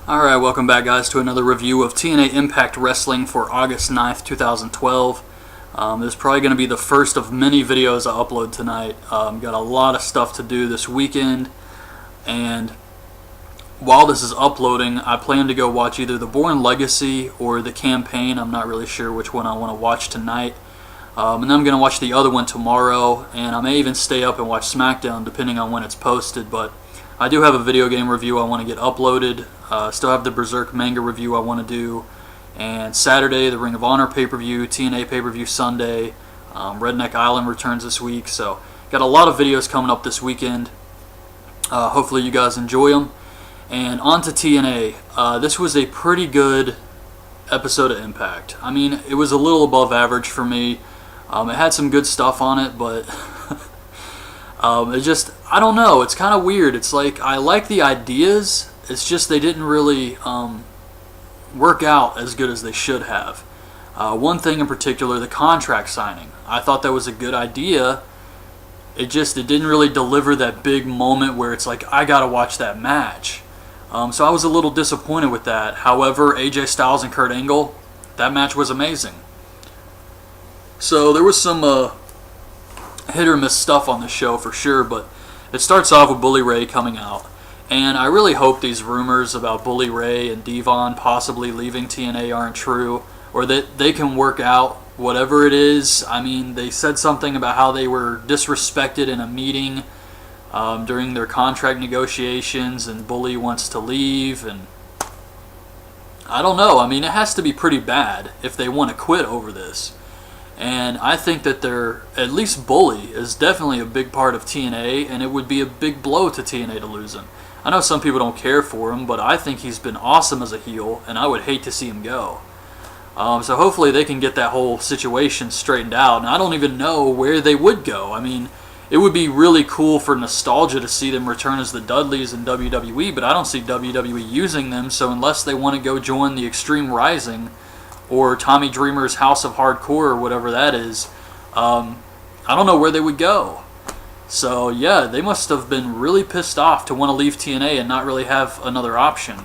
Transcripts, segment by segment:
Alright, welcome back guys to another review of TNA Impact Wrestling for August 9th, 2012. This is probably going to be the first of many videos I upload tonight. Got a lot of stuff to do this weekend, and while this is uploading, I plan to go watch either the Born Legacy or the Campaign. I'm not really sure which one I want to watch tonight. And then I'm going to watch the other one tomorrow, and I may even stay up and watch SmackDown depending on when it's posted, but I do have a video game review I want to get uploaded. Still have the Berserk manga review I want to do. And Saturday, the Ring of Honor pay-per-view, TNA pay-per-view Sunday. Redneck Island returns this week. So got a lot of videos coming up this weekend. Hopefully you guys enjoy them. And on to TNA. This was a pretty good episode of Impact. I mean, it was a little above average for me. It had some good stuff on it, but it just, I don't know, it's kind of weird. It's like, I like the ideas, it's just they didn't really work out as good as they should have. One thing in particular, the contract signing. I thought that was a good idea. It didn't really deliver that big moment where it's like, I gotta watch that match. So I was a little disappointed with that. However, AJ Styles and Kurt Angle, that match was amazing. So there was some hit or miss stuff on the show for sure, but it starts off with Bully Ray coming out. And I really hope these rumors about Bully Ray and Devon possibly leaving TNA aren't true, or that they can work out whatever it is. I mean, they said something about how they were disrespected in a meeting during their contract negotiations, and Bully wants to leave, and I don't know. I mean, it has to be pretty bad if they want to quit over this. And I think that at least Bully is definitely a big part of TNA, and it would be a big blow to TNA to lose him. I know some people don't care for him, but I think he's been awesome as a heel, and I would hate to see him go. So hopefully they can get that whole situation straightened out, and I don't even know where they would go. I mean, it would be really cool for nostalgia to see them return as the Dudleys in WWE, but I don't see WWE using them, so unless they want to go join the Extreme Rising or Tommy Dreamer's House of Hardcore or whatever that is, I don't know where they would go. So yeah, they must have been really pissed off to want to leave TNA and not really have another option.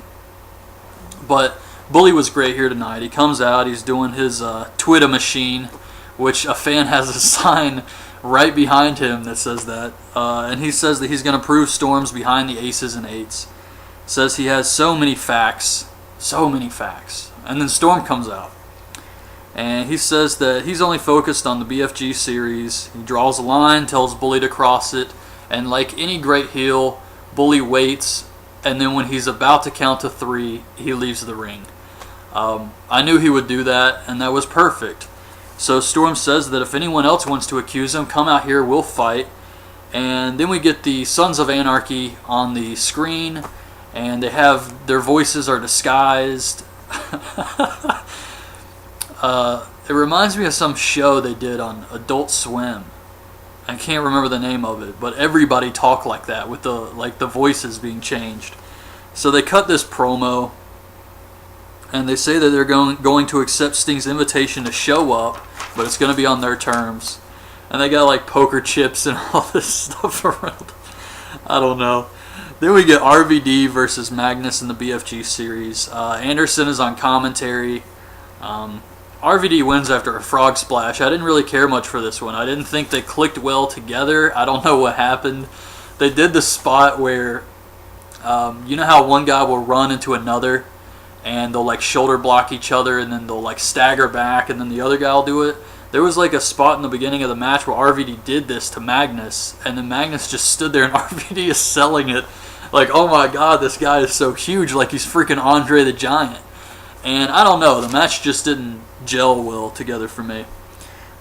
But Bully was great here tonight. He comes out, he's doing his Twitter machine, which a fan has a sign right behind him that says that. And he says that he's going to prove Storm's behind the aces and eights. Says he has so many facts. And then Storm comes out. And he says that he's only focused on the BFG series. He draws a line, tells Bully to cross it, and like any great heel, Bully waits, and then when he's about to count to 3, he leaves the ring. I knew he would do that, and that was perfect. So Storm says that if anyone else wants to accuse him, come out here, we'll fight. And then we get the Sons of Anarchy on the screen, and their voices are disguised. It reminds me of some show they did on Adult Swim. I can't remember the name of it, but everybody talked like that with the voices being changed. So they cut this promo, and they say that they're going to accept Sting's invitation to show up, but it's going to be on their terms. And they got like poker chips and all this stuff around. I don't know. Then we get RVD versus Magnus in the BFG series. Anderson is on commentary. RVD wins after a frog splash. I didn't really care much for this one. I didn't think they clicked well together. I don't know what happened. They did the spot where, you know how one guy will run into another, and they'll like shoulder block each other, and then they'll like stagger back, and then the other guy will do it. There was like a spot in the beginning of the match where RVD did this to Magnus, and then Magnus just stood there, and RVD is selling it. Like, oh my god, this guy is so huge, like he's freaking Andre the Giant. And I don't know, the match just didn't gel well together for me.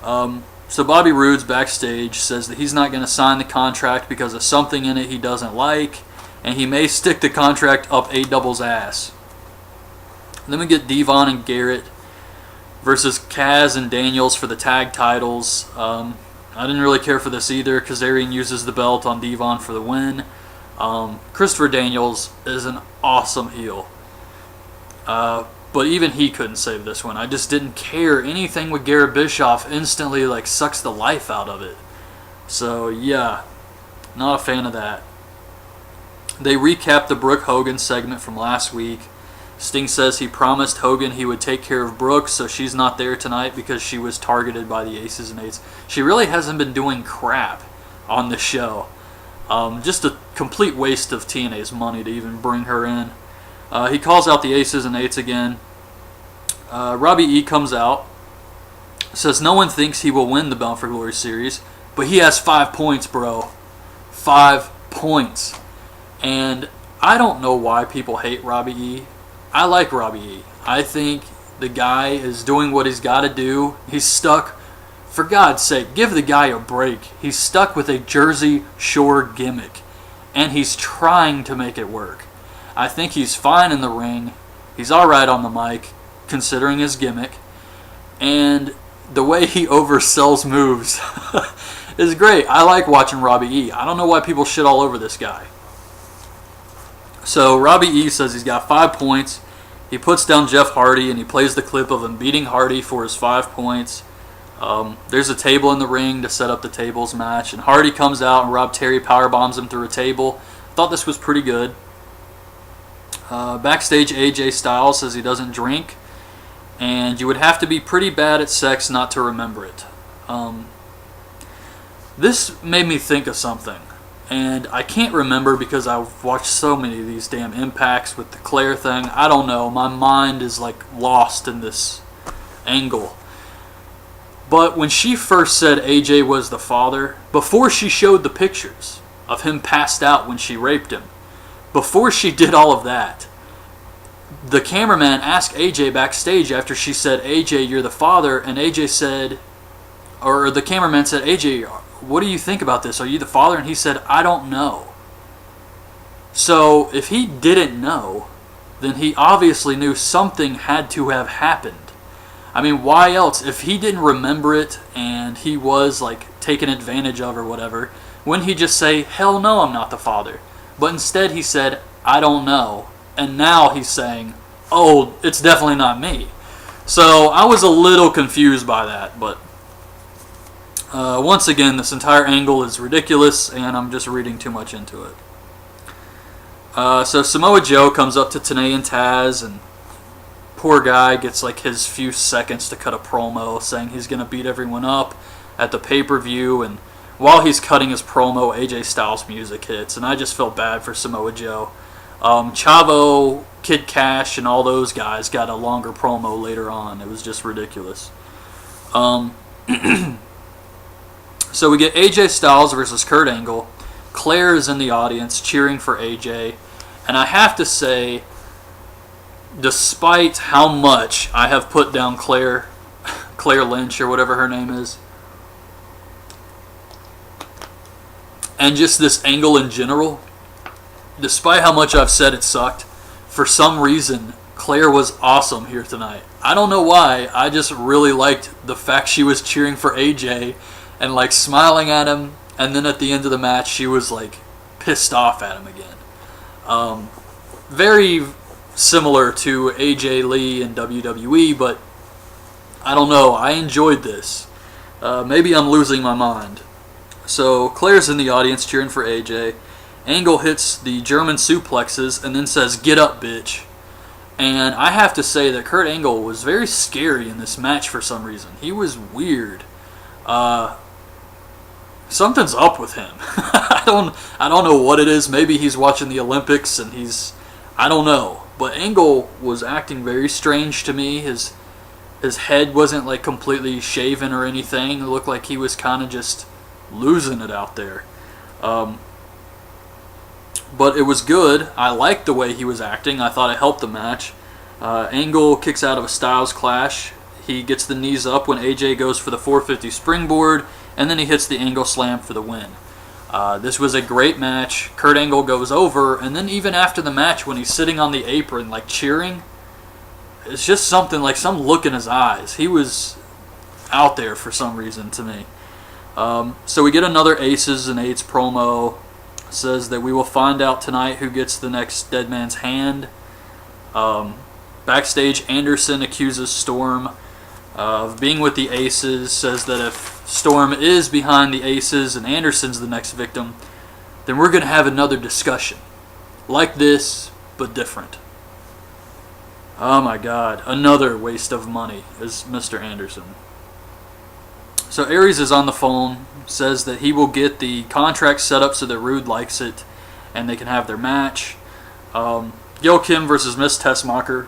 So Bobby Roode's backstage says that he's not going to sign the contract because of something in it he doesn't like, and he may stick the contract up A-Double's ass. Then we get Devon and Garrett versus Kaz and Daniels for the tag titles. I didn't really care for this either. Kazarian uses the belt on Devon for the win. Christopher Daniels is an awesome heel. But even he couldn't save this one. I just didn't care. Anything with Garrett Bischoff instantly like sucks the life out of it. So yeah, not a fan of that. They recapped the Brooke Hogan segment from last week. Sting says he promised Hogan he would take care of Brooke, so she's not there tonight because she was targeted by the Aces and Eights. She really hasn't been doing crap on the show. Just a complete waste of TNA's money to even bring her in. He calls out the Aces and Eights again. Robbie E comes out, says no one thinks he will win the Bound for Glory series, but he has 5 points, bro. 5 points. And I don't know why people hate Robbie E. I like Robbie E. I think the guy is doing what he's got to do. He's stuck. For God's sake, give the guy a break. He's stuck with a Jersey Shore gimmick, and he's trying to make it work. I think he's fine in the ring. He's alright on the mic, considering his gimmick. And the way he oversells moves is great. I like watching Robbie E. I don't know why people shit all over this guy. So Robbie E says he's got 5 points. He puts down Jeff Hardy, and he plays the clip of him beating Hardy for his 5 points. There's a table in the ring to set up the tables match, and Hardy comes out and Rob Terry powerbombs him through a table. Thought this was pretty good. Backstage, AJ Styles says he doesn't drink, and you would have to be pretty bad at sex not to remember it. This made me think of something, and I can't remember because I've watched so many of these damn Impacts with the Claire thing. I don't know. My mind is like lost in this angle. But when she first said AJ was the father, before she showed the pictures of him passed out when she raped him, before she did all of that, the cameraman asked AJ backstage after she said, AJ, you're the father, and AJ said, or the cameraman said, AJ, what do you think about this? Are you the father? And he said, I don't know. So if he didn't know, then he obviously knew something had to have happened. I mean, why else? If he didn't remember it and he was like taken advantage of or whatever, wouldn't he just say, hell no, I'm not the father? But instead he said, I don't know. And now he's saying, oh, it's definitely not me. So I was a little confused by that. But once again, this entire angle is ridiculous and I'm just reading too much into it. So Samoa Joe comes up to TNA and Taz, and poor guy gets like his few seconds to cut a promo saying he's going to beat everyone up at the pay-per-view, and while he's cutting his promo, AJ Styles music hits, and I just felt bad for Samoa Joe. Chavo, Kid Cash, and all those guys got a longer promo later on. It was just ridiculous. So we get AJ Styles versus Kurt Angle. Claire is in the audience cheering for AJ, and I have to say, despite how much I have put down Claire Lynch, or whatever her name is, and just this angle in general, despite how much I've said it sucked, for some reason, Claire was awesome here tonight. I don't know why, I just really liked the fact she was cheering for AJ, and like smiling at him, and then at the end of the match, she was like pissed off at him again. Very similar to AJ Lee in WWE, but I don't know, I enjoyed this. Maybe I'm losing my mind. So Claire's in the audience cheering for AJ. Angle hits the German suplexes and then says, "Get up, bitch." And I have to say that Kurt Angle was very scary in this match for some reason. He was weird. Something's up with him. I don't know what it is. Maybe he's watching the Olympics and I don't know. But Angle was acting very strange to me. His head wasn't like completely shaven or anything. It looked like he was kind of just losing it out there. But it was good. I liked the way he was acting. I thought it helped the match. Angle kicks out of a Styles Clash. He gets the knees up when AJ goes for the 450 springboard, and then he hits the Angle Slam for the win. This was a great match. Kurt Angle goes over, and then even after the match, when he's sitting on the apron like cheering, it's just something, like some look in his eyes. He was out there for some reason to me. So we get another Aces and Eights promo. It says that we will find out tonight who gets the next Dead Man's Hand. Backstage, Anderson accuses Storm of being with the Aces, says that if Storm is behind the Aces and Anderson's the next victim, then we're going to have another discussion. Like this, but different. Oh my god, another waste of money is Mr. Anderson. So Aries is on the phone, says that he will get the contract set up so that Rude likes it and they can have their match. Gail Kim versus Miss Tessmacher.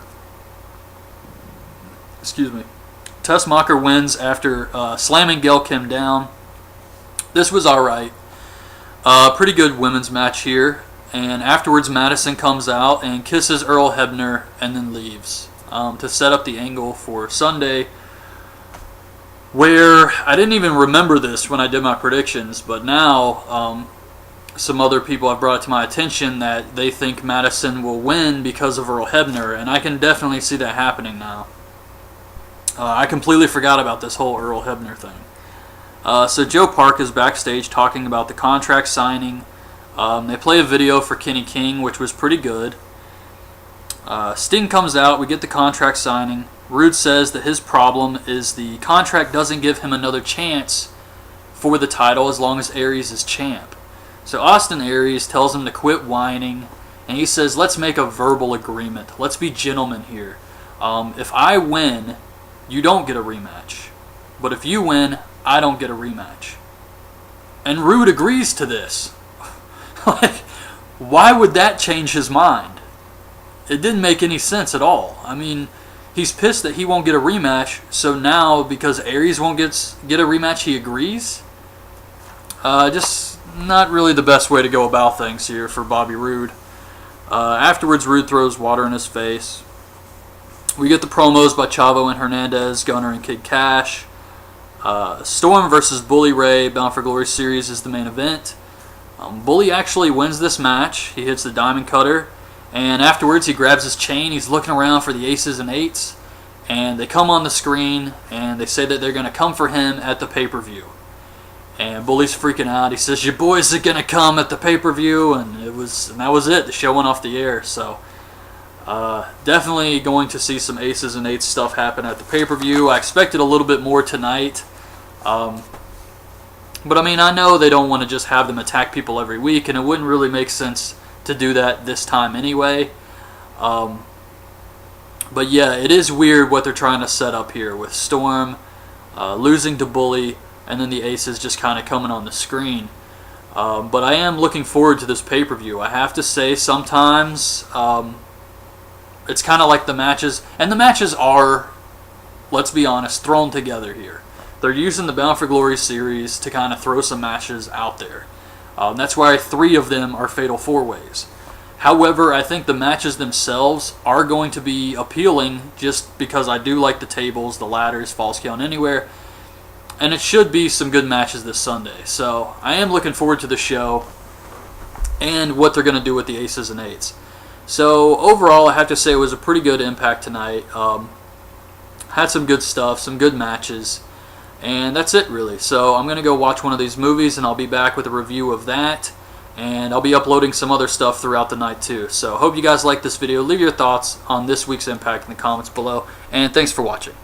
Excuse me. Tessmacher wins after slamming Gail Kim down. This was alright. Pretty good women's match here. And afterwards Madison comes out and kisses Earl Hebner and then leaves to set up the angle for Sunday, where I didn't even remember this when I did my predictions, but now some other people have brought it to my attention that they think Madison will win because of Earl Hebner, and I can definitely see that happening now. I completely forgot about this whole Earl Hebner thing. So Joe Park is backstage talking about the contract signing. They play a video for Kenny King, which was pretty good. Sting comes out, we get the contract signing. Rude says that his problem is the contract doesn't give him another chance for the title as long as Aries is champ. So Austin Aries tells him to quit whining, and he says, let's make a verbal agreement. Let's be gentlemen here. If I win, you don't get a rematch. But if you win, I don't get a rematch. And Rude agrees to this. Like, why would that change his mind? It didn't make any sense at all. I mean, he's pissed that he won't get a rematch, so now because Aries won't get a rematch, he agrees? Just not really the best way to go about things here for Bobby Roode. Afterwards, Roode throws water in his face. We get the promos by Chavo and Hernandez, Gunner and Kid Cash. Storm versus Bully Ray, Bound for Glory series is the main event. Bully actually wins this match. He hits the Diamond Cutter, and afterwards he grabs his chain. He's looking around for the aces and eights, and they come on the screen, and they say that they're going to come for him at the pay-per-view. And Bully's freaking out. He says, your boys are going to come at the pay-per-view, and that was it. The show went off the air, so definitely going to see some aces and eights stuff happen at the pay-per-view. I expected a little bit more tonight. But I mean, I know they don't want to just have them attack people every week, and it wouldn't really make sense to do that this time anyway. But yeah, it is weird what they're trying to set up here with Storm losing to Bully, and then the aces just kind of coming on the screen. But I am looking forward to this pay-per-view. I have to say, sometimes it's kind of like the matches, and the matches are, let's be honest, thrown together here. They're using the Bound for Glory series to kind of throw some matches out there. That's why 3 of them are Fatal 4-Ways. However, I think the matches themselves are going to be appealing just because I do like the tables, the ladders, Falls Count Anywhere, and it should be some good matches this Sunday. So I am looking forward to the show and what they're going to do with the aces and eights. So overall, I have to say it was a pretty good Impact tonight. Had some good stuff, some good matches. And that's it, really. So I'm going to go watch one of these movies, and I'll be back with a review of that. And I'll be uploading some other stuff throughout the night, too. So hope you guys like this video. Leave your thoughts on this week's Impact in the comments below. And thanks for watching.